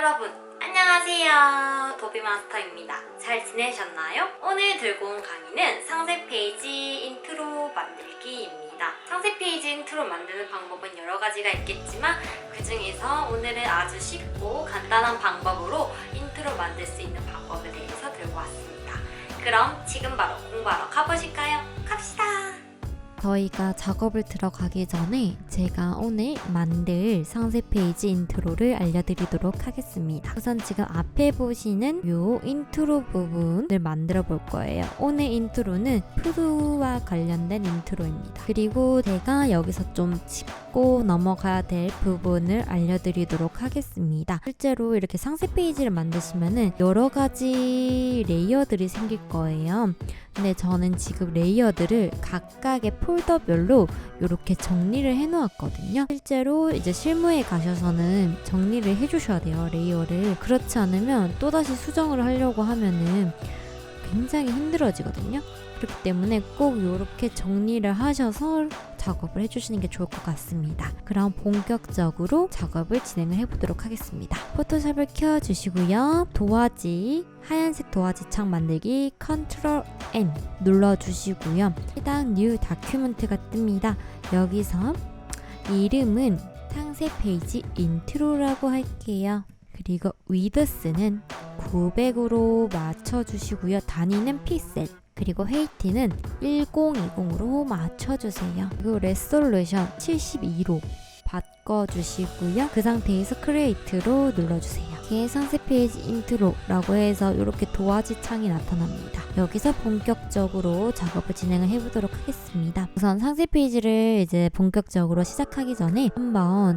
여러분 안녕하세요, 도비마스터입니다. 잘 지내셨나요? 오늘 들고 온 강의는 상세 페이지 인트로 만들기입니다. 상세 페이지 인트로 만드는 방법은 여러 가지가 있겠지만 그 중에서 오늘은 아주 쉽고 간단한 방법으로 인트로 만들 수 있는 방법에 대해서 들고 왔습니다. 그럼 지금 바로 공부하러 가보실까요? 갑시다! 저희가 작업을 들어가기 전에 제가 오늘 만들 상세 페이지 인트로를 알려드리도록 하겠습니다. 우선 지금 앞에 보시는 이 인트로 부분을 만들어 볼 거예요. 오늘 인트로는 푸드와 관련된 인트로입니다. 그리고 제가 여기서 좀 짚고 넘어가야 될 부분을 알려드리도록 하겠습니다. 실제로 이렇게 상세 페이지를 만드시면은 여러 가지 레이어들이 생길 거예요. 근데 저는 지금 레이어들을 각각의 폴더별로 이렇게 정리를 해 놓았거든요. 실제로 이제 실무에 가셔서는 정리를 해 주셔야 돼요, 레이어를. 그렇지 않으면 또다시 수정을 하려고 하면은 굉장히 힘들어지거든요. 그렇기 때문에 꼭 이렇게 정리를 하셔서 작업을 해주시는 게 좋을 것 같습니다. 그럼 본격적으로 작업을 진행을 해보도록 하겠습니다. 포토샵을 켜주시고요. 도화지, 하얀색 도화지 창 만들기 Ctrl N 눌러주시고요. 해당 New Document가 뜹니다. 여기서 이름은 상세 페이지 인트로라고 할게요. 그리고 위드스는 900으로 맞춰주시고요. 단위는 픽셀. 그리고 헤이트는 1020으로 맞춰주세요. 그리고 레솔루션 72로 바꿔주시고요. 그 상태에서 크리에이트로 눌러주세요. 이게 상세 페이지 인트로라고 해서 이렇게 도화지 창이 나타납니다. 여기서 본격적으로 작업을 진행을 해보도록 하겠습니다. 우선 상세 페이지를 이제 본격적으로 시작하기 전에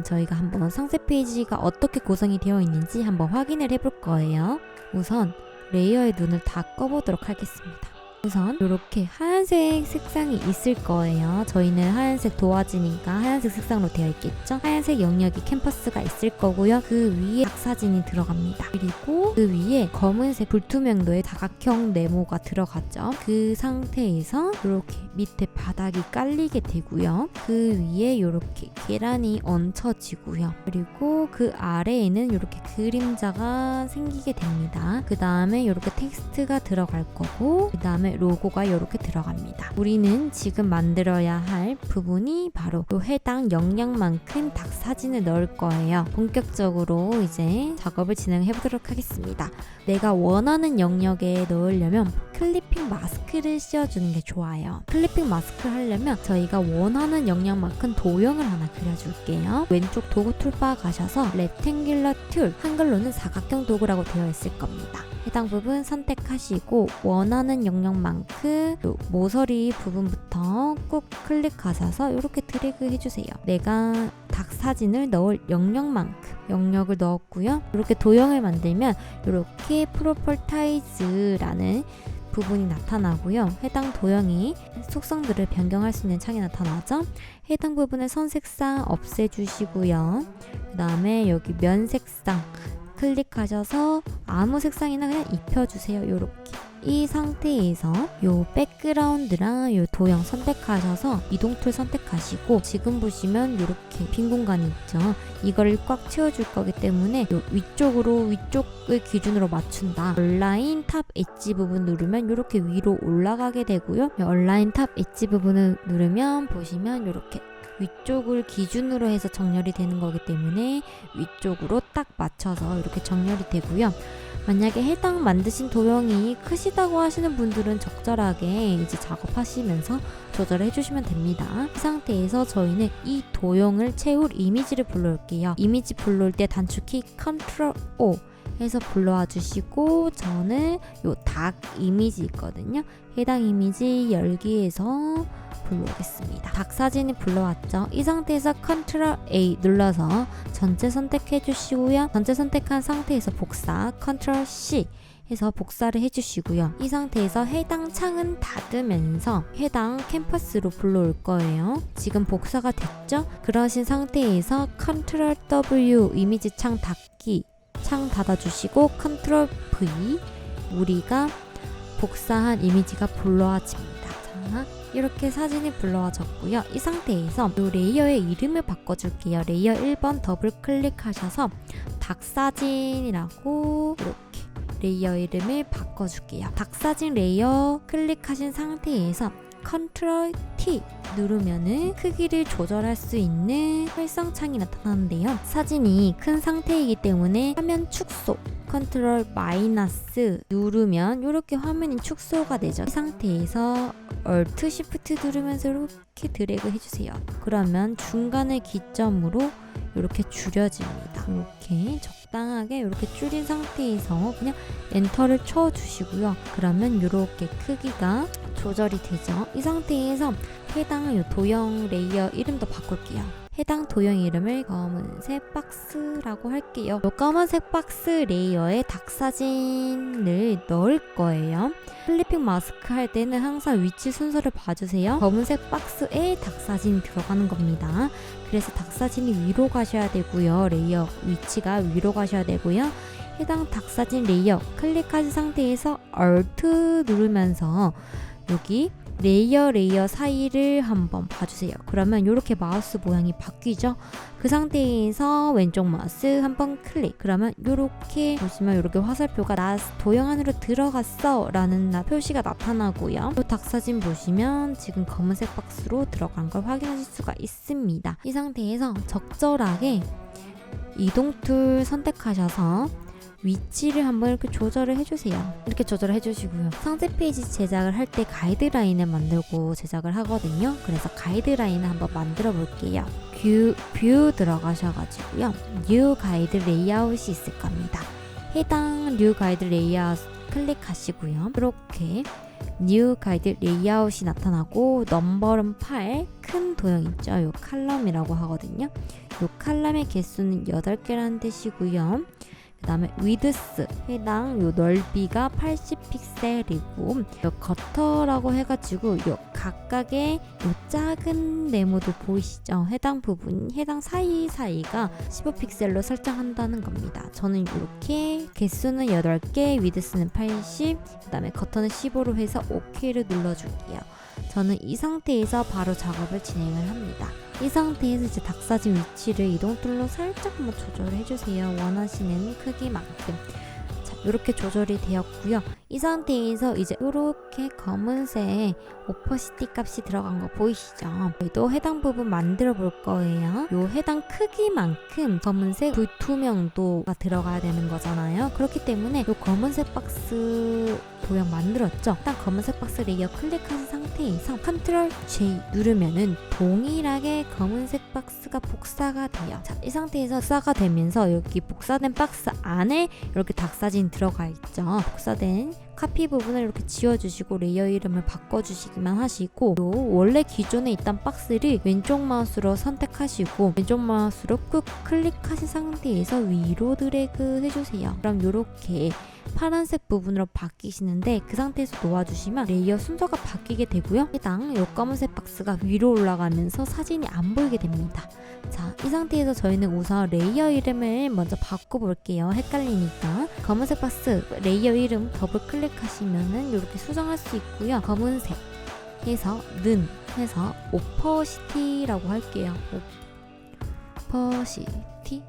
저희가 한번 상세 페이지가 어떻게 구성이 되어 있는지 한번 확인을 해볼 거예요. 우선 레이어의 눈을 다 꺼보도록 하겠습니다. 우선 이렇게 하얀색 색상이 있을 거예요. 저희는 하얀색 도화지니까 하얀색 색상으로 되어 있겠죠. 하얀색 영역이 캔버스가 있을 거고요. 그 위에 사진이 들어갑니다. 그리고 그 위에 검은색 불투명도의 다각형 네모가 들어갔죠. 그 상태에서 이렇게 밑에 바닥이 깔리게 되고요. 그 위에 이렇게 계란이 얹혀지고요. 그리고 그 아래에는 이렇게 그림자가 생기게 됩니다. 그 다음에 이렇게 텍스트가 들어갈 거고, 그 다음에 로고가 이렇게 들어갑니다. 우리는 지금 만들어야 할 부분이 바로 또 해당 영역만큼 닭 사진을 넣을 거예요. 본격적으로 이제 작업을 진행해 보도록 하겠습니다. 내가 원하는 영역에 넣으려면 클리핑 마스크를 씌워주는 게 좋아요. 클리핑 마스크를 하려면 저희가 원하는 영역만큼 도형을 하나 그려줄게요. 왼쪽 도구 툴바 가셔서 렉탱귤러 툴, 한글로는 사각형 도구라고 되어 있을 겁니다. 해당 부분 선택하시고 원하는 영역만큼 모서리 부분부터 꾹 클릭하셔서 이렇게 드래그 해주세요. 내가 닭 사진을 넣을 영역을 넣었고요. 이렇게 도형을 만들면 이렇게 프로퍼타이즈라는 부분이 나타나고요. 해당 도형이 속성들을 변경할 수 있는 창이 나타나죠. 해당 부분의 선 색상 없애주시고요. 그 다음에 여기 면 색상 클릭하셔서 아무 색상이나 그냥 입혀주세요. 요렇게. 이 상태에서 요 백그라운드랑 요 도형 선택하셔서 이동 툴 선택하시고, 지금 보시면 이렇게 빈 공간이 있죠. 이거를 꽉 채워줄 거기 때문에 요 위쪽을 기준으로 맞춘다. 얼라인 탑 엣지 부분 누르면 이렇게 위로 올라가게 되고요. 얼라인 탑 엣지 부분을 누르면 보시면 이렇게 위쪽을 기준으로 해서 정렬이 되는 거기 때문에 위쪽으로 딱 맞춰서 이렇게 정렬이 되고요. 만약에 해당 만드신 도형이 크시다고 하시는 분들은 적절하게 이제 작업하시면서 조절해 주시면 됩니다. 이 상태에서 저희는 이 도형을 채울 이미지를 불러올게요. 이미지 불러올 때 단축키 Ctrl O 해서 불러와 주시고, 저는 요 닭 이미지 있거든요. 해당 이미지 열기에서 불러오겠습니다. 닭 사진이 불러왔죠. 이 상태에서 Ctrl A 눌러서 전체 선택해 주시고요. 전체 선택한 상태에서 복사 Ctrl C 해서 복사를 해주시고요. 이 상태에서 해당 창은 닫으면서 해당 캔버스로 불러올 거예요. 지금 복사가 됐죠? 그러신 상태에서 Ctrl W 이미지 창 닫기 창 닫아주시고 Ctrl V, 우리가 복사한 이미지가 불러와집니다. 자, 이렇게 사진이 불러와졌고요. 이 상태에서 이 레이어의 이름을 바꿔줄게요. 레이어 1번 더블 클릭하셔서 닭사진이라고 이렇게 레이어 이름을 바꿔줄게요. 닭사진 레이어 클릭하신 상태에서 컨트롤 T 누르면은 크기를 조절할 수 있는 활성창이 나타나는데요. 사진이 큰 상태이기 때문에 화면 축소 컨트롤 마이너스 누르면 이렇게 화면이 축소가 되죠. 이 상태에서 Alt Shift 누르면서 이렇게 드래그 해주세요. 그러면 중간을 기점으로 이렇게 줄여집니다. 이렇게 적당하게 이렇게 줄인 상태에서 그냥 엔터를 쳐주시고요. 그러면 이렇게 크기가 조절이 되죠. 이 상태에서 해당 도형 레이어 이름도 바꿀게요. 해당 도형 이름을 검은색 박스라고 할게요. 이 검은색 박스 레이어에 닭사진을 넣을 거예요. 플리핑 마스크 할 때는 항상 위치 순서를 봐주세요. 검은색 박스에 닭사진이 들어가는 겁니다. 그래서 닭사진이 위로 가셔야 되고요. 레이어 위치가 위로 가셔야 되고요. 해당 닭사진 레이어 클릭하신 상태에서 Alt 누르면서 여기 레이어 사이를 한번 봐주세요. 그러면 이렇게 마우스 모양이 바뀌죠. 그 상태에서 왼쪽 마우스 한번 클릭. 그러면 이렇게 보시면 이렇게 화살표가 나 도형 안으로 들어갔어 라는 표시가 나타나고요. 이 닭사진 보시면 지금 검은색 박스로 들어간 걸 확인하실 수가 있습니다. 이 상태에서 적절하게 이동 툴 선택하셔서 위치를 한번 이렇게 조절을 해주세요. 이렇게 조절을 해주시고요. 상세 페이지 제작을 할 때 가이드라인을 만들고 제작을 하거든요. 그래서 가이드라인을 한번 만들어 볼게요. 뷰 들어가셔가지고요. 뉴 가이드 레이아웃이 있을 겁니다. 해당 뉴 가이드 레이아웃 클릭하시고요. 이렇게 뉴 가이드 레이아웃이 나타나고 넘버는 8 큰 도형 있죠. 요 칼럼이라고 하거든요. 요 칼럼의 개수는 8개라는 뜻이고요. 그 다음에 위드스 해당 요 넓이가 80픽셀이고 요 커터라고 해가지고 요 각각의 요 작은 네모들 보이시죠? 해당 부분 해당 사이사이가 15픽셀로 설정한다는 겁니다. 저는 이렇게 개수는 8개 위드스는 80 그 다음에 커터는 15로 해서 OK를 눌러줄게요. 저는 이 상태에서 바로 작업을 진행을 합니다. 이 상태에서 이제 닭사진 위치를 이동 툴로 살짝 한번 조절을 해주세요. 원하시는 크기만큼. 자, 이렇게 조절이 되었고요. 이 상태에서 이제 이렇게 검은색 오퍼시티 값이 들어간 거 보이시죠? 저희도 해당 부분 만들어 볼 거예요. 요 해당 크기만큼 검은색 불투명도가 들어가야 되는 거잖아요. 그렇기 때문에 요 검은색 박스 도형 만들었죠? 일단 검은색 박스 레이어 클릭한 상태에서 컨트롤 J 누르면은 동일하게 검은색 박스가 복사가 돼요. 자, 이 상태에서 복사가 되면서 여기 복사된 박스 안에 이렇게 닭사진 들어가 있죠. 복사된 카피 부분을 이렇게 지워주시고 레이어 이름을 바꿔주시기만 하시고 또 원래 기존에 있던 박스를 왼쪽 마우스로 선택하시고 왼쪽 마우스로 꾹 클릭하신 상태에서 위로 드래그 해주세요. 그럼 이렇게 파란색 부분으로 바뀌시는데 그 상태에서 놓아주시면 레이어 순서가 바뀌게 되고요. 해당 요 검은색 박스가 위로 올라가면서 사진이 안 보이게 됩니다. 자, 이 상태에서 저희는 우선 레이어 이름을 먼저 바꿔볼게요. 헷갈리니까 검은색 박스 레이어 이름 더블 클릭하시면은 이렇게 수정할 수 있고요. 검은색 해서 는 해서 오퍼시티라고 할게요. 오퍼시티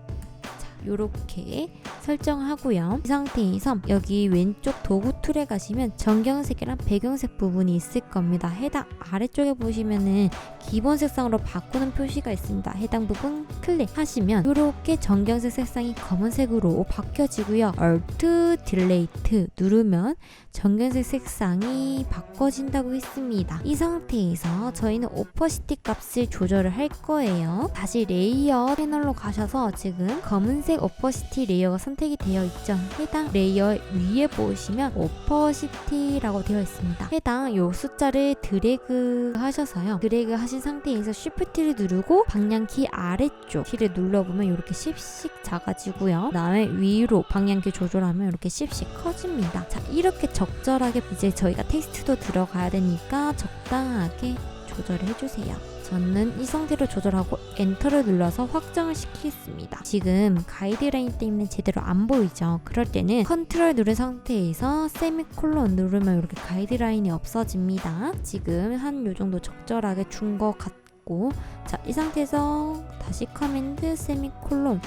요렇게 설정하고요. 이 상태에서 여기 왼쪽 도구 툴에 가시면 정경색이랑 배경색 부분이 있을 겁니다. 해당 아래쪽에 보시면은 기본 색상으로 바꾸는 표시가 있습니다. 해당 부분 클릭하시면 이렇게 정경색 색상이 검은색으로 바뀌어지고요. Alt Delete 누르면 정경색 색상이 바꿔진다고 했습니다. 이 상태에서 저희는 오퍼시티 값을 조절을 할 거예요. 다시 레이어 패널로 가셔서 지금 검은색 오퍼시티 레이어가 선택이 되어 있죠. 해당 레이어 위에 보시면 오퍼시티라고 되어 있습니다. 해당 요 숫자를 드래그 하셔서요. 드래그 하신 상태에서 Shift를 누르고 방향키 아래쪽 키를 눌러보면 이렇게 10씩 작아지고요. 그 다음에 위로 방향키 조절하면 이렇게 10씩 커집니다. 자, 이렇게 적절하게 이제 저희가 텍스트도 들어가야 되니까 적당하게 조절을 해주세요. 저는 이 상태로 조절하고 엔터를 눌러서 확정을 시키겠습니다. 지금 가이드라인 때문에 제대로 안 보이죠? 그럴 때는 컨트롤 누른 상태에서 세미콜론 누르면 이렇게 가이드라인이 없어집니다. 지금 한 요 정도 적절하게 준 것 바꿨고, 자, 이 상태에서 다시 커맨드 세미콜론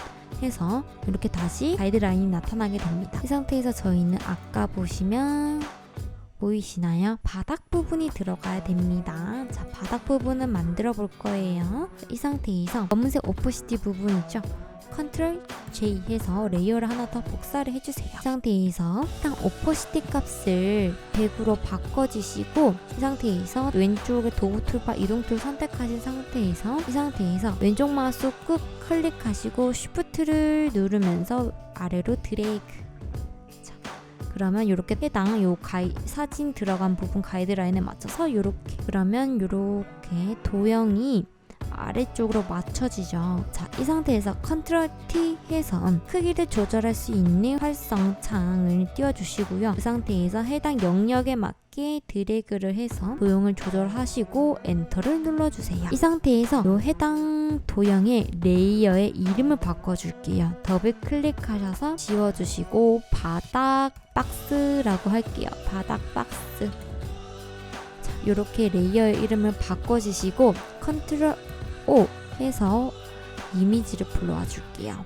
해서 이렇게 다시 가이드라인이 나타나게 됩니다. 이 상태에서 저희는 아까 보시면 보이시나요? 바닥 부분이 들어가야 됩니다. 자, 바닥 부분은 만들어 볼 거예요. 이 상태에서 검은색 오퍼시티 부분 있죠? 컨트롤 J 해서 레이어를 하나 더 복사를 해주세요. 이 상태에서 일단 오퍼시티 값을 100으로 바꿔주시고, 이 상태에서 왼쪽에 도구 툴바 이동 툴 선택하신 상태에서 이 상태에서 왼쪽 마우스 꾹 클릭하시고 쉬프트를 누르면서 아래로 드래그. 자, 그러면 이렇게 해당 요 사진 들어간 부분 가이드라인에 맞춰서 이렇게, 그러면 이렇게 도형이 아래쪽으로 맞춰지죠. 자, 이 상태에서 컨트롤 T 해서 크기를 조절할 수 있는 활성창을 띄워주시고요. 그 상태에서 해당 영역에 맞게 드래그를 해서 도형을 조절하시고 엔터를 눌러주세요. 이 상태에서 이 해당 도형의 레이어의 이름을 바꿔줄게요. 더블 클릭하셔서 지워주시고 바닥 박스라고 할게요. 바닥 박스. 자, 이렇게 레이어의 이름을 바꿔주시고 컨트롤 O 해서 이미지를 불러와 줄게요.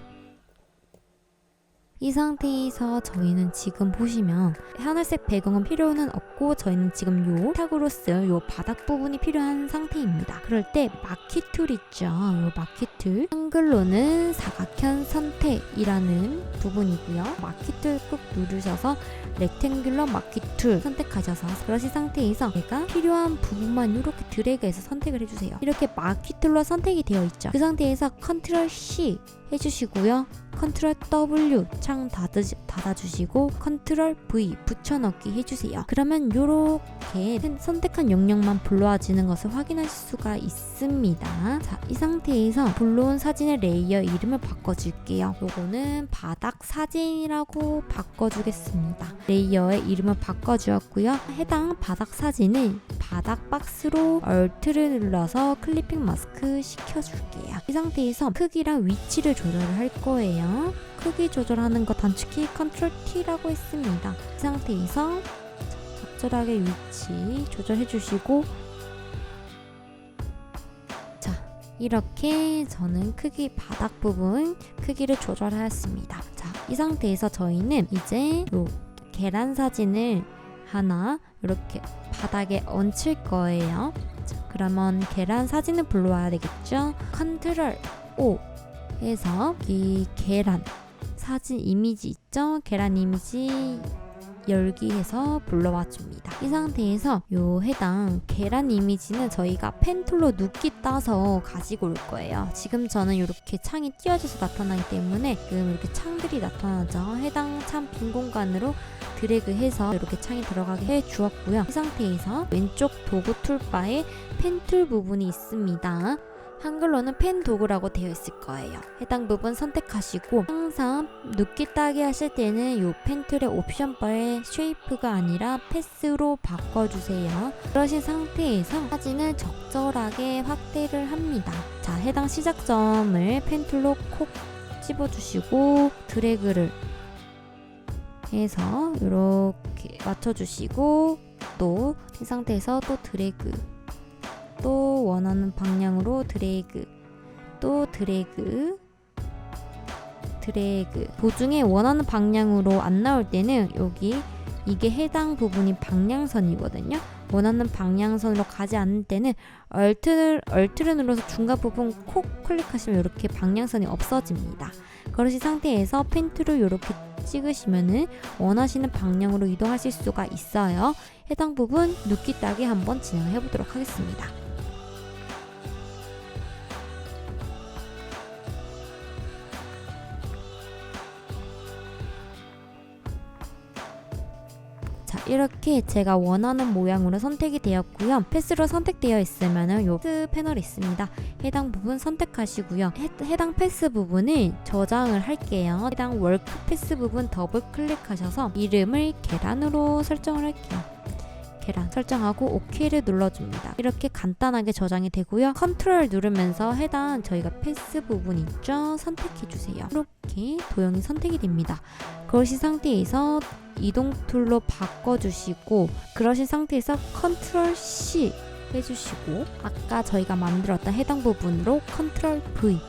이 상태에서 저희는 지금 보시면 하늘색 배경은 필요는 없고 저희는 지금 요 탁으로 쓸 요 바닥 부분이 필요한 상태입니다. 그럴 때 마키 툴 있죠. 요 마키 툴 한글로는 사각형 선택이라는 부분이고요. 마키 툴 꾹 누르셔서 렉탱귤러 마키 툴 선택하셔서 그러신 상태에서 내가 필요한 부분만 이렇게 드래그해서 선택을 해주세요. 이렇게 마키 툴로 선택이 되어 있죠. 그 상태에서 컨트롤 C 해주시고요. 컨트롤 W 창 닫아주시고 컨트롤 V 붙여넣기 해주세요. 그러면 이렇게 선택한 영역만 불러와지는 것을 확인하실 수가 있습니다. 자, 이 상태에서 불러온 사진의 레이어 이름을 바꿔줄게요. 요거는 바닥 사진이라고 바꿔주겠습니다. 레이어의 이름을 바꿔주었고요. 해당 바닥 사진을 바닥 박스로 Alt를 눌러서 클리핑 마스크 시켜줄게요. 이 상태에서 크기랑 위치를 조절을 할 거예요. 크기 조절하는 거 단축키 컨트롤 T라고 했습니다. 이 상태에서 적절하게 위치 조절해 주시고, 자, 이렇게 저는 크기 바닥 부분 크기를 조절하였습니다. 자, 이 상태에서 저희는 이제 요 계란 사진을 하나 이렇게 바닥에 얹힐 거예요. 자, 그러면 계란 사진을 불러와야 되겠죠? 컨트롤 O 해서 이 계란 사진 이미지 있죠? 계란 이미지 열기 해서 불러와 줍니다. 이 상태에서 요 해당 계란 이미지는 저희가 펜 툴로 눕기 따서 가지고 올 거예요. 지금 저는 이렇게 창이 띄어져서 나타나기 때문에 지금 이렇게 창들이 나타나죠. 해당 창 빈 공간으로 드래그해서 이렇게 창이 들어가게 해 주었고요. 이 상태에서 왼쪽 도구 툴바에 펜 툴 부분이 있습니다. 한글로는 펜 도구라고 되어 있을 거예요. 해당 부분 선택하시고 항상 눕기 따기 하실 때는 이 펜 툴의 옵션 바에 쉐이프가 아니라 패스로 바꿔주세요. 그러신 상태에서 사진을 적절하게 확대를 합니다. 자, 해당 시작점을 펜 툴로 콕 집어주시고 드래그를 해서 이렇게 맞춰주시고 또 이 상태에서 또 드래그, 또 원하는 방향으로 드래그, 또 드래그, 드래그. 도중에 원하는 방향으로 안 나올 때는 여기 이게 해당 부분이 방향선이거든요. 원하는 방향선으로 가지 않을 때는 Alt를 눌러서 중간 부분 콕 클릭하시면 이렇게 방향선이 없어집니다. 그러신 상태에서 펜 툴을 이렇게 찍으시면은 원하시는 방향으로 이동하실 수가 있어요. 해당 부분 눕기 따기 한번 진행해 보도록 하겠습니다. 자, 이렇게 제가 원하는 모양으로 선택이 되었고요. 패스로 선택되어 있으면 요 패스 패널이 있습니다. 해당 부분 선택하시고요. 해당 패스 부분을 저장을 할게요. 해당 워크 패스 부분 더블 클릭하셔서 이름을 계란으로 설정을 할게요. 계란 설정하고 OK를 눌러줍니다. 이렇게 간단하게 저장이 되고요. 컨트롤 누르면서 해당 저희가 패스 부분 있죠? 선택해주세요. 이렇게 도형이 선택이 됩니다. 그러신 상태에서 이동 툴로 바꿔주시고, 그러신 상태에서 컨트롤 C 해주시고 아까 저희가 만들었던 해당 부분으로 컨트롤 V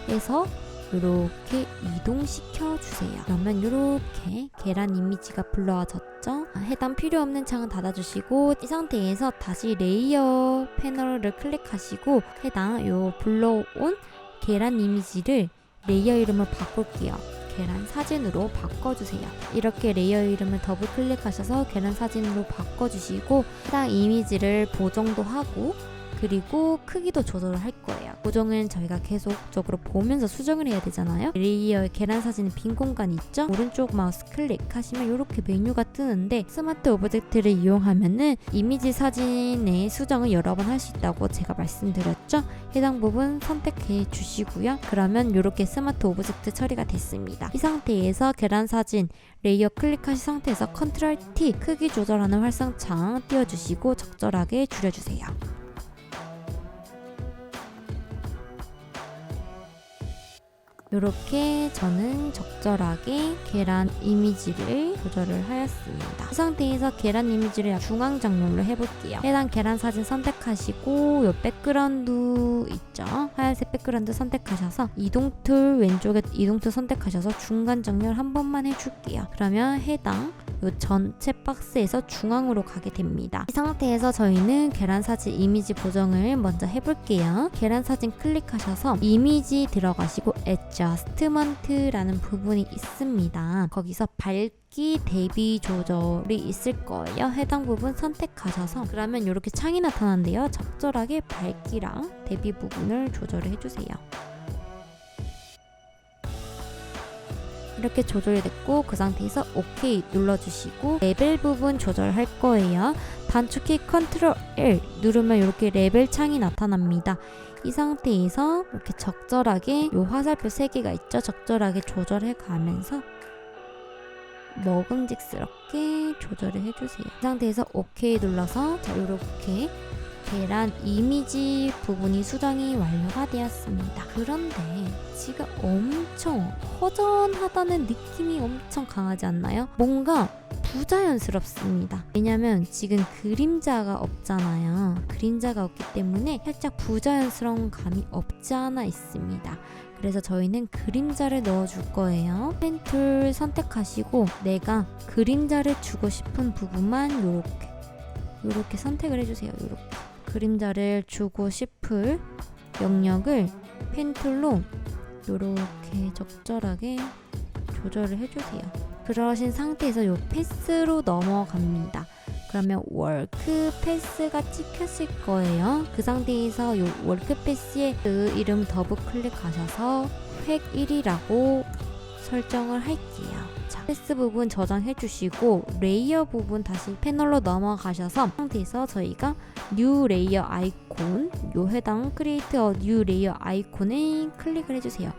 해서 이렇게 이동시켜 주세요. 그러면 이렇게 계란 이미지가 불러와졌죠? 해당 필요 없는 창은 닫아주시고 이 상태에서 다시 레이어 패널을 클릭하시고 해당 요 불러온 계란 이미지를 레이어 이름을 바꿀게요. 계란 사진으로 바꿔주세요. 이렇게 레이어 이름을 더블 클릭하셔서 계란 사진으로 바꿔주시고 해당 이미지를 보정도 하고 그리고 크기도 조절을 할 거예요. 보정은 저희가 계속적으로 보면서 수정을 해야 되잖아요. 레이어에 계란 사진에 빈 공간이 있죠? 오른쪽 마우스 클릭하시면 이렇게 메뉴가 뜨는데 스마트 오브젝트를 이용하면은 이미지 사진의 수정을 여러 번 할 수 있다고 제가 말씀드렸죠? 해당 부분 선택해 주시고요. 그러면 이렇게 스마트 오브젝트 처리가 됐습니다. 이 상태에서 계란 사진 레이어 클릭하신 상태에서 컨트롤 T 크기 조절하는 활성창 띄워주시고 적절하게 줄여주세요. 이렇게 저는 적절하게 계란 이미지를 조절을 하였습니다. 이 상태에서 계란 이미지를 중앙 장렬로 해볼게요. 해당 계란 사진 선택하시고 요 백그라운드 있죠? 하얀색 백그라운드 선택하셔서 이동 툴 왼쪽에 이동 툴 선택하셔서 중간 장렬 한 번만 해줄게요. 그러면 해당 요 전체 박스에서 중앙으로 가게 됩니다. 이 상태에서 저희는 계란 사진 이미지 보정을 먼저 해볼게요. 계란 사진 클릭하셔서 이미지 들어가시고 Adjustment라는 부분이 있습니다. 거기서 밝기 대비 조절이 있을 거예요. 해당 부분 선택하셔서 그러면 이렇게 창이 나타나는데요. 적절하게 밝기랑 대비 부분을 조절을 해주세요. 이렇게 조절이 됐고 그 상태에서 OK 눌러주시고 레벨 부분 조절할 거예요. 단축키 컨트롤 L 누르면 이렇게 레벨 창이 나타납니다. 이 상태에서 이렇게 적절하게 요 화살표 3개가 있죠. 적절하게 조절해 가면서 먹음직스럽게 조절을 해주세요. 이 상태에서 OK 눌러서 자 이렇게 계란 이미지 부분이 수정이 완료가 되었습니다. 그런데 지금 엄청 허전하다는 느낌이 엄청 강하지 않나요? 뭔가 부자연스럽습니다. 왜냐면 지금 그림자가 없잖아요. 그림자가 없기 때문에 살짝 부자연스러운 감이 없지 않아 있습니다. 그래서 저희는 그림자를 넣어줄 거예요. 펜 툴 선택하시고 내가 그림자를 주고 싶은 부분만 요렇게 선택을 해주세요. 요렇게 그림자를 주고 싶을 영역을 펜 툴로 요렇게 적절하게 조절을 해주세요. 그러신 상태에서 요 패스로 넘어갑니다. 그러면 워크 패스가 찍혔을 거예요. 그 상태에서 요 워크 패스의 그 이름 더블 클릭하셔서 획 1이라고 설정을 할게요. 자, 패스 부분 저장해 주시고 레이어 부분 다시 패널로 넘어가셔서 상태에서 저희가 뉴 레이어 아이콘 요 해당 크리에이트 뉴 레이어 아이콘을 클릭을 해주세요.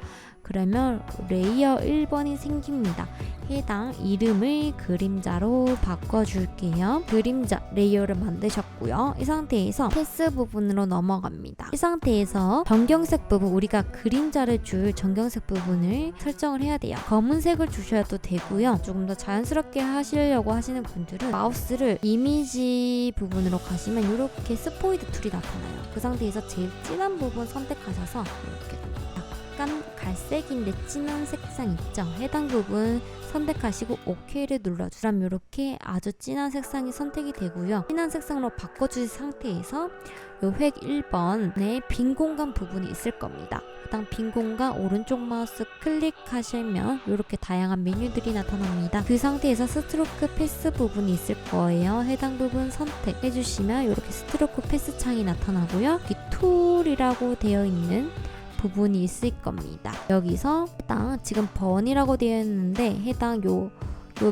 그러면 레이어 1번이 생깁니다. 해당 이름을 그림자로 바꿔줄게요. 그림자 레이어를 만드셨고요. 이 상태에서 패스 부분으로 넘어갑니다. 이 상태에서 전경색 부분, 우리가 그림자를 줄 전경색 부분을 설정을 해야 돼요. 검은색을 주셔도 되고요. 조금 더 자연스럽게 하시려고 하시는 분들은 마우스를 이미지 부분으로 가시면 이렇게 스포이드 툴이 나타나요. 그 상태에서 제일 진한 부분 선택하셔서 이렇게 약간 갈색인데 진한 색상 있죠? 해당 부분 선택하시고 OK를 눌러주세요. 그럼 이렇게 아주 진한 색상이 선택이 되고요. 진한 색상으로 바꿔주신 상태에서 요 획 1번에 빈 공간 부분이 있을 겁니다. 해당 빈 공간 오른쪽 마우스 클릭하시면 이렇게 다양한 메뉴들이 나타납니다. 그 상태에서 스트로크 패스 부분이 있을 거예요. 해당 부분 선택해 주시면 이렇게 스트로크 패스 창이 나타나고요. 이 툴이라고 되어 있는 부분이 있을 겁니다. 여기서 해당 지금 번이라고 되어 있는데 해당 요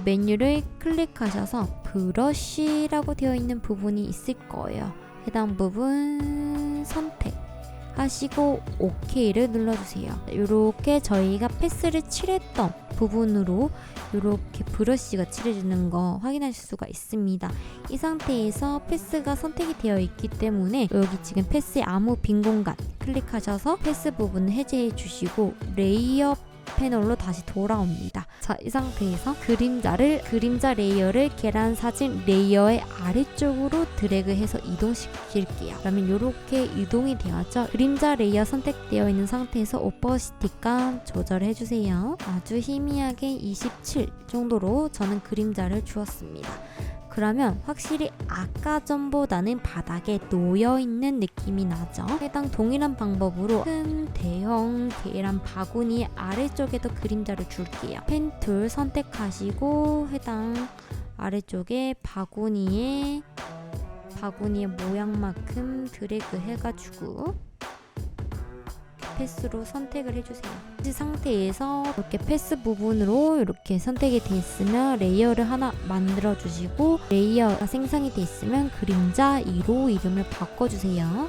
메뉴를 클릭하셔서 브러쉬라고 되어 있는 부분이 있을 거예요. 해당 부분 선택하시고 OK를 눌러주세요. 이렇게 저희가 패스를 칠했던 부분으로 이렇게 브러쉬가 칠해주는 거 확인하실 수가 있습니다. 이 상태에서 패스가 선택이 되어 있기 때문에 여기 지금 패스의 아무 빈 공간 클릭하셔서 패스 부분을 해제해 주시고 레이어 패널로 다시 돌아옵니다. 자, 이 상태에서 그림자 레이어를 계란 사진 레이어의 아래쪽으로 드래그해서 이동시킬게요. 그러면 이렇게 이동이 되었죠. 그림자 레이어 선택되어 있는 상태에서 오퍼시티감 조절해주세요. 아주 희미하게 27 정도로 저는 그림자를 주었습니다. 그러면 확실히 아까 전보다는 바닥에 놓여있는 느낌이 나죠. 해당 동일한 방법으로 큰 대형 계란 바구니 아래쪽에도 그림자를 줄게요. 펜 툴 선택하시고 해당 아래쪽에 바구니의 모양만큼 드래그 해가지고 패스로 선택을 해주세요. 이 상태에서 이렇게 패스 부분으로 이렇게 선택이 되어 있으면 레이어를 하나 만들어 주시고, 레이어가 생성이 되어 있으면 그림자 2로 이름을 바꿔주세요.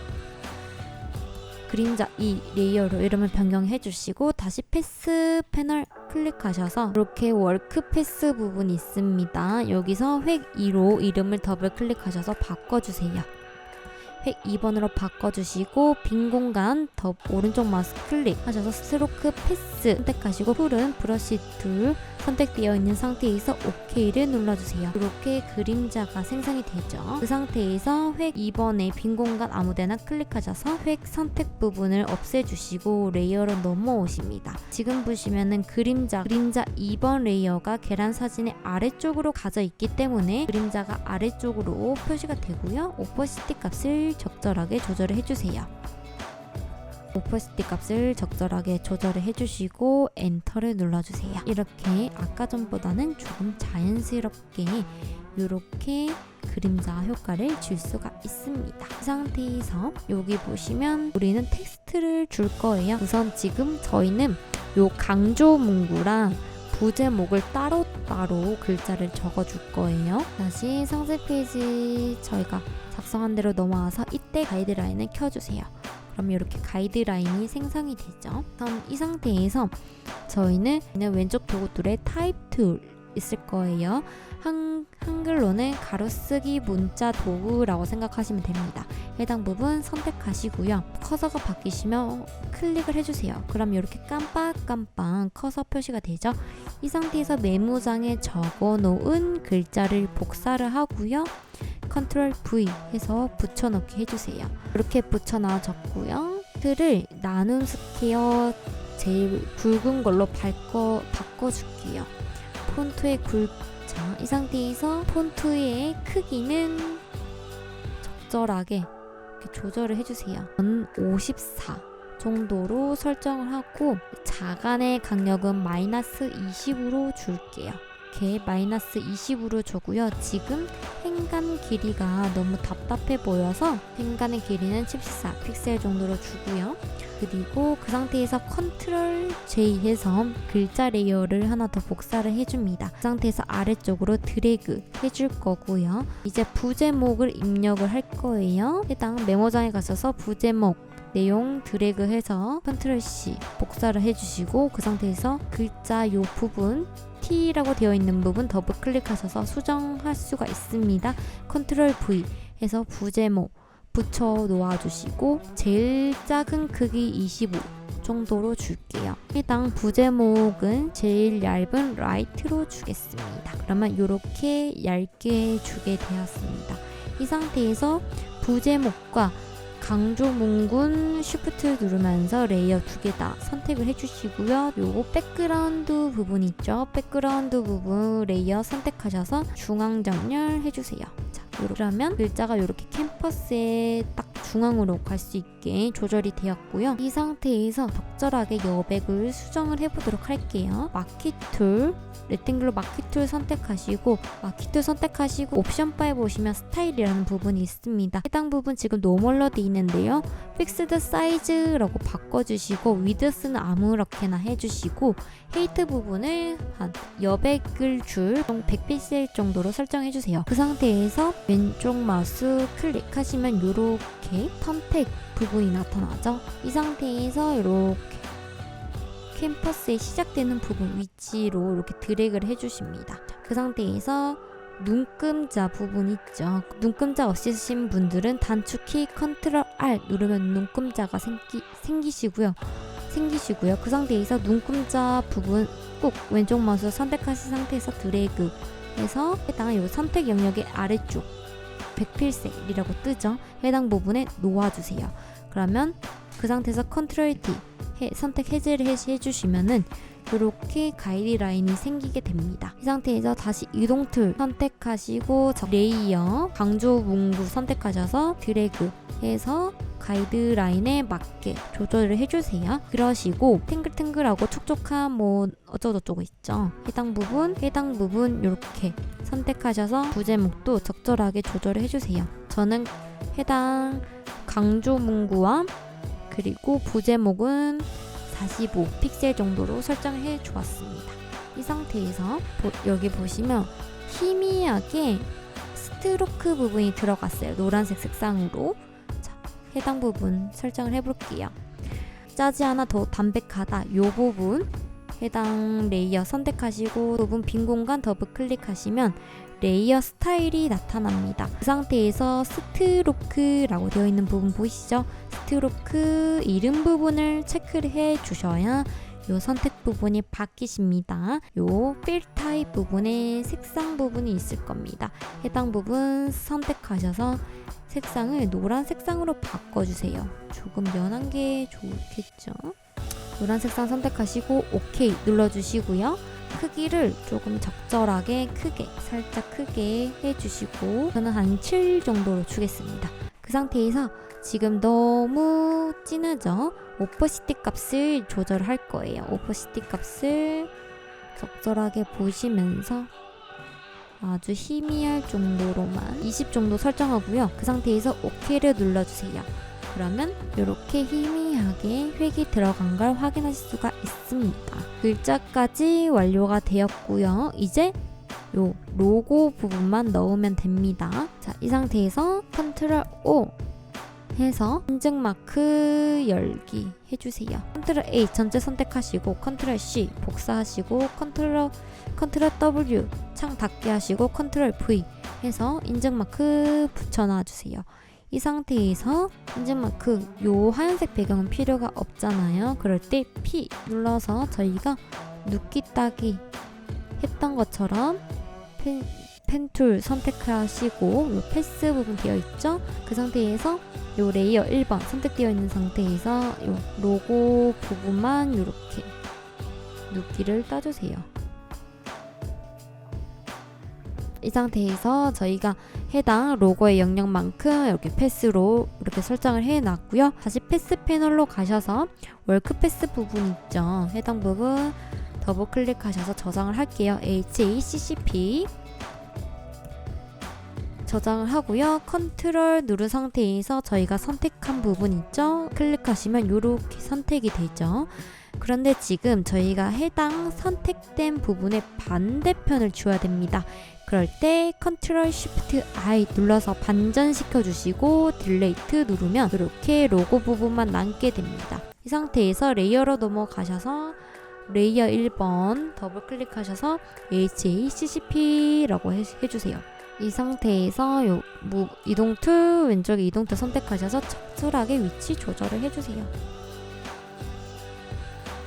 그림자 2 레이어로 이름을 변경해 주시고, 다시 패스 패널 클릭하셔서 이렇게 워크 패스 부분이 있습니다. 여기서 획 2로 이름을 더블 클릭하셔서 바꿔주세요. 획 2번으로 바꿔주시고, 빈 공간 오른쪽 마우스 클릭하셔서 스트로크 패스 선택하시고, 툴은 브러쉬 툴 선택되어 있는 상태에서 OK를 눌러주세요. 이렇게 그림자가 생성이 되죠. 그 상태에서 획 2번에 빈 공간 아무데나 클릭하셔서 획 선택 부분을 없애주시고 레이어로 넘어오십니다. 지금 보시면은 그림자 2번 레이어가 계란 사진의 아래쪽으로 가져 있기 때문에 그림자가 아래쪽으로 표시가 되고요. 오퍼시티 값을 적절하게 조절을 해주세요. 오퍼시티 값을 적절하게 조절을 해주시고 엔터를 눌러주세요. 이렇게 아까 전보다는 조금 자연스럽게 이렇게 그림자 효과를 줄 수가 있습니다. 이 상태에서 여기 보시면 우리는 텍스트를 줄 거예요. 우선 지금 저희는 요 강조 문구랑 부제목을 따로따로 글자를 적어줄 거예요. 다시 상세 페이지 저희가 작성한 대로 넘어와서 이때 가이드라인을 켜주세요. 그럼 이렇게 가이드라인이 생성이 되죠. 그럼 이 상태에서 저희는 왼쪽 도구툴에 타입 툴 있을 거예요. 한글로는 가로쓰기 문자 도구라고 생각하시면 됩니다. 해당 부분 선택하시고요. 커서가 바뀌시면 클릭을 해주세요. 그럼 이렇게 깜빡깜빡 커서 표시가 되죠. 이 상태에서 메모장에 적어놓은 글자를 복사를 하고요. 컨트롤 V 해서 붙여넣기 해주세요. 이렇게 붙여넣어졌고요. 틀을 나눈 스퀘어 제일 굵은 걸로 바꿔줄게요. 폰트의 굵자, 이 상태에서 폰트의 크기는 적절하게 이렇게 조절을 해주세요. 54 정도로 설정을 하고 자간의 강력은 마이너스 20으로 줄게요. 이렇게 마이너스 20으로 주고요. 지금 행간 길이가 너무 답답해 보여서 행간의 길이는 14 픽셀 정도로 주고요. 그리고 그 상태에서 컨트롤 J 해서 글자 레이어를 하나 더 복사를 해줍니다. 그 상태에서 아래쪽으로 드래그 해줄 거고요. 이제 부제목을 입력을 할 거예요. 해당 메모장에 가셔서 부제목 내용 드래그 해서 컨트롤 C 복사를 해주시고, 그 상태에서 글자 요 부분 T라고 되어 있는 부분 더블 클릭하셔서 수정할 수가 있습니다. 컨트롤 V 해서 부제목 붙여 놓아주시고 제일 작은 크기 25 정도로 줄게요. 해당 부제목은 제일 얇은 라이트로 주겠습니다. 그러면 이렇게 얇게 주게 되었습니다. 이 상태에서 부제목과 강조 문군 쉬프트 누르면서 레이어 두 개 다 선택을 해주시고요. 요거 백그라운드 부분 있죠? 백그라운드 부분 레이어 선택하셔서 중앙 정렬 해주세요. 자, 그러면 글자가 이렇게 캔버스에 딱 중앙으로 갈 수 있게 조절이 되었고요. 이 상태에서 적절하게 여백을 수정을 해보도록 할게요. 마키 툴, 렉탱글로 마키 툴 선택하시고 옵션 바에 보시면 스타일이라는 부분이 있습니다. 해당 부분 지금 노멀로 돼 있는데요. 픽스드 사이즈라고 바꿔주시고 위드스는 아무렇게나 해주시고 헤이트 부분을 한 여백을 줄 100픽셀 정도로 설정해주세요. 그 상태에서 왼쪽 마우스 클릭하시면 이렇게 선택 부분이 나타나죠. 이 상태에서 이렇게 캔버스에 시작되는 부분 위치로 이렇게 드래그를 해주십니다. 그 상태에서 눈금자 부분 있죠. 눈금자 없으신 분들은 단축키 컨트롤 R 누르면 눈금자가 생기시고요. 생기시고요. 그 상태에서 눈금자 부분 꼭 왼쪽 마우스 선택하신 상태에서 드래그 해서 해당 요 선택 영역의 아래쪽 백필셀이라고 뜨죠. 해당 부분에 놓아주세요. 그러면 그 상태에서 컨트롤 D 선택 해제를 해주시면은 이렇게 가이드라인이 생기게 됩니다. 이 상태에서 다시 이동 툴 선택하시고 레이어 강조 문구 선택하셔서 드래그 해서 가이드라인에 맞게 조절을 해주세요. 그러시고 탱글탱글하고 촉촉한 뭐 어쩌고저쩌고 있죠. 해당 부분 이렇게 선택하셔서 부제목도 적절하게 조절을 해주세요. 저는 해당 강조 문구와 그리고 부제목은 45 픽셀 정도로 설정을 해 주었습니다. 이 상태에서 여기 보시면 희미하게 스트로크 부분이 들어갔어요. 노란색 색상으로. 자, 해당 부분 설정을 해볼게요. 짜지 않아 더 담백하다. 이 부분 해당 레이어 선택하시고 부분 빈 공간 더블 클릭하시면 레이어 스타일이 나타납니다. 그 상태에서 스트로크라고 되어 있는 부분 보이시죠? 스트로크 이름 부분을 체크를 해 주셔야 요 선택 부분이 바뀌십니다. 요 필 타입 부분에 색상 부분이 있을 겁니다. 해당 부분 선택하셔서 색상을 노란 색상으로 바꿔주세요. 조금 연한 게 좋겠죠? 노란 색상 선택하시고 OK 눌러주시고요. 크기를 조금 적절하게 살짝 크게 해주시고 저는 한 7 정도로 주겠습니다. 그 상태에서 지금 너무 진하죠? 오퍼시티 값을 조절할 거예요. 오퍼시티 값을 적절하게 보시면서 아주 희미할 정도로만 20 정도 설정하고요. 그 상태에서 OK를 눌러주세요. 그러면 이렇게 희미하게 획이 들어간 걸 확인하실 수가 있습니다. 글자까지 완료가 되었고요. 이제 요 로고 부분만 넣으면 됩니다. 자, 이 상태에서 컨트롤 O 해서 인증 마크 열기 해주세요. 컨트롤 A 전체 선택하시고 컨트롤 C 복사하시고 컨트롤 W 창 닫게 하시고 컨트롤 V 해서 인증 마크 붙여놔 주세요. 이 상태에서 인증마크 요 하얀색 배경은 필요가 없잖아요. 그럴 때 P 눌러서 저희가 눕기 따기 했던 것처럼 펜툴 선택하시고 요 패스 부분 되어 있죠. 그 상태에서 요 레이어 1번 선택되어 있는 상태에서 요 로고 부분만 이렇게 눕기를 따주세요. 이 상태에서 저희가 해당 로고의 영역만큼 이렇게 패스로 이렇게 설정을 해놨고요. 다시 패스 패널로 가셔서 월크 패스 부분 있죠. 해당 부분 더블 클릭하셔서 저장을 할게요. HACCP 저장을 하고요. 컨트롤 누른 상태에서 저희가 선택한 부분 있죠. 클릭하시면 이렇게 선택이 되죠. 그런데 지금 저희가 해당 선택된 부분의 반대편을 주어야 됩니다. 그럴 때 컨트롤 쉬프트 I 눌러서 반전시켜 주시고 딜레이트 누르면 이렇게 로고 부분만 남게 됩니다. 이 상태에서 레이어로 넘어가셔서 레이어 1번 더블 클릭하셔서 HACCP라고 해주세요. 이 상태에서 이동 툴 왼쪽에 이동 툴 선택하셔서 적절하게 위치 조절을 해주세요.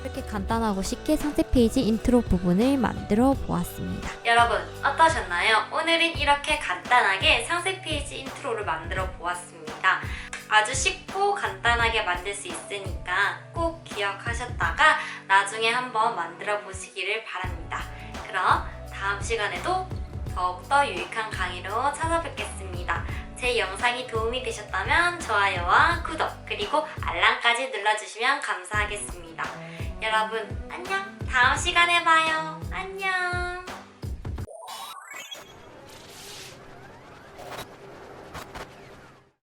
이렇게 간단하고 쉽게 상세 페이지 인트로 부분을 만들어 보았습니다. 여러분 어떠셨나요? 오늘은 이렇게 간단하게 상세 페이지 인트로를 만들어 보았습니다. 아주 쉽고 간단하게 만들 수 있으니까 꼭 기억하셨다가 나중에 한번 만들어 보시기를 바랍니다. 그럼 다음 시간에도 더욱더 유익한 강의로 찾아뵙겠습니다. 제 영상이 도움이 되셨다면 좋아요와 구독 그리고 알람까지 눌러주시면 감사하겠습니다. 여러분 안녕! 다음 시간에 봐요. 안녕!